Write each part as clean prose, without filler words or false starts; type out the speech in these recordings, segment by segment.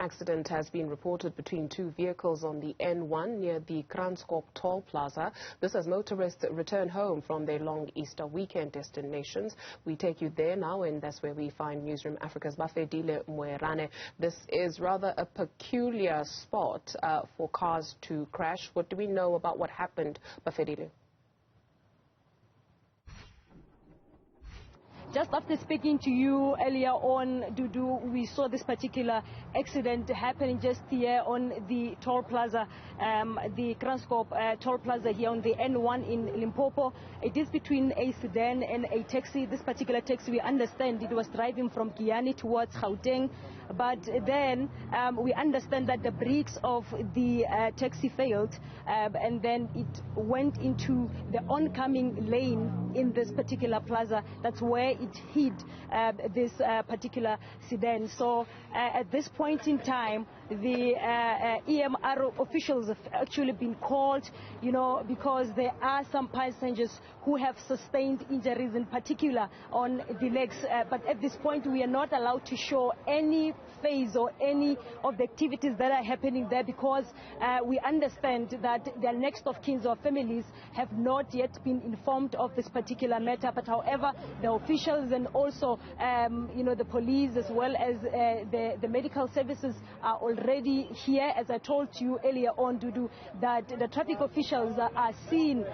accident has been reported between two vehicles on the N1 near the Kranskop Toll Plaza. This as motorists return home from their long Easter weekend destinations. We take you there now, and that's where we find Newzroom Afrika's Bafedile Moerane. This is rather a peculiar spot for cars to crash. What do we know about what happened, Bafedile? Just after speaking to you earlier on, Dudu, we saw this particular accident happening just here on the toll plaza, the Kranskop Toll Plaza here on the N1 in Limpopo. It is between a sedan and a taxi. This particular taxi, we understand, it was driving from Giyani towards Gauteng. But then we understand that the brakes of the taxi failed, and then it went into the oncoming lane in this particular plaza. That's where it hit this particular sedan. So at this point in time, the EMR officials have actually been called, because there are some passengers who have sustained injuries, in particular on the legs. But at this point, we are not allowed to show any phase or any of the activities that are happening there, because we understand that their next of kin or families have not yet been informed of this particular matter. But however, the officials and also the police, as well as the medical services, are already here. As I told you earlier on, Dudu, that the traffic officials are seen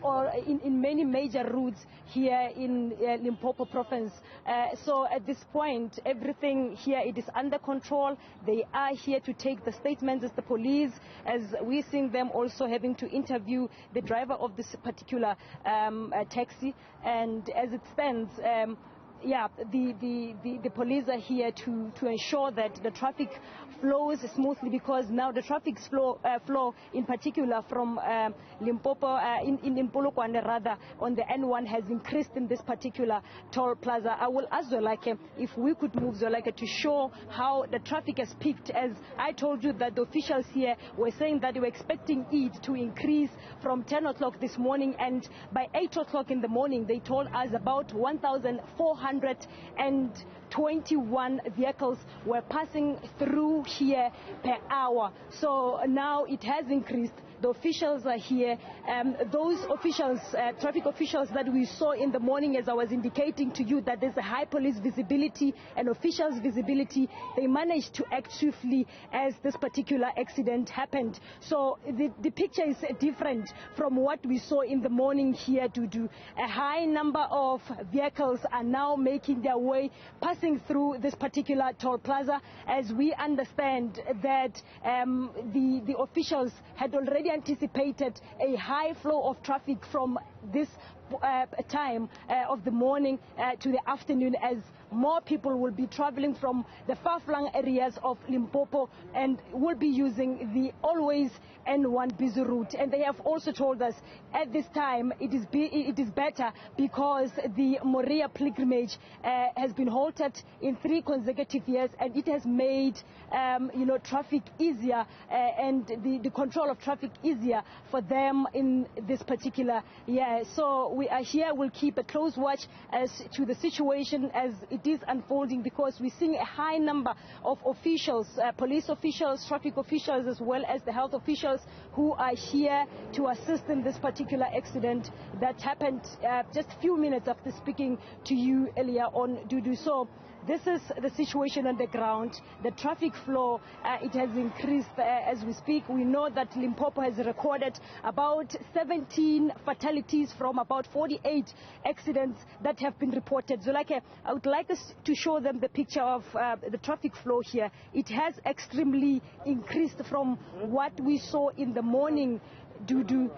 or in many major routes here in Limpopo province. So at this point, everything here, it is under control. They are here to take the statements as the police, as we see them also having to interview the driver of this particular taxi. And as it stands, the police are here to ensure that the traffic flows smoothly, because now the traffic flow in particular from Limpopo, in Polokwane rather, on the N1 has increased in this particular toll plaza. I will ask Zolake if we could move Zolake to show how the traffic has peaked. As I told you that the officials here were saying that they were expecting it to increase from 10 o'clock this morning, and by 8 o'clock in the morning they told us about 1,421 vehicles were passing through here per hour. So now it has increased. The officials are here. Those officials, traffic officials that we saw in the morning, as I was indicating to you, that there's a high police visibility and officials visibility, they managed to act swiftly as this particular accident happened. So the picture is different from what we saw in the morning here. To a high number of vehicles are now making their way, passing through this particular toll plaza, as we understand that the officials had already anticipated a high flow of traffic from this time of the morning to the afternoon, as more people will be traveling from the far-flung areas of Limpopo and will be using the always N1 busy route. And they have also told us at this time it is better because the Moria pilgrimage has been halted in 3 consecutive years, and it has made traffic easier and the control of traffic easier for them in this particular year. So we are here. We'll keep a close watch as to the situation as it is unfolding, because we're seeing a high number of officials, police officials, traffic officials, as well as the health officials, who are here to assist in this particular accident that happened just a few minutes after speaking to you earlier on, Dudu. So this is the situation on the ground. The traffic flow, it has increased as we speak. We know that Limpopo has recorded about 17 fatalities from about 48 accidents that have been reported. So I would like us to show them the picture of the traffic flow here. It has extremely increased from what we saw in the morning, Dudu.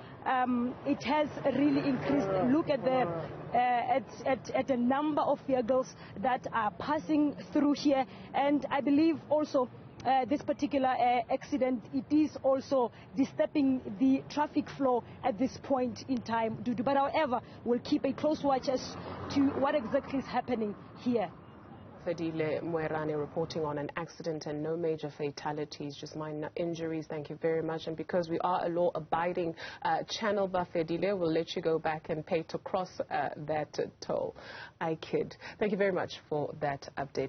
It has really increased. Look at the at a number of vehicles that are passing through here, and I believe also this particular accident, it is also disturbing the traffic flow at this point in time, Dudu. But however, we'll keep a close watch as to what exactly is happening here. Bafedile Moerane reporting on an accident and no major fatalities, just minor injuries. Thank you very much. And because we are a law-abiding channel, Bafedile, we'll let you go back and pay to cross that toll. I kid. Thank you very much for that update.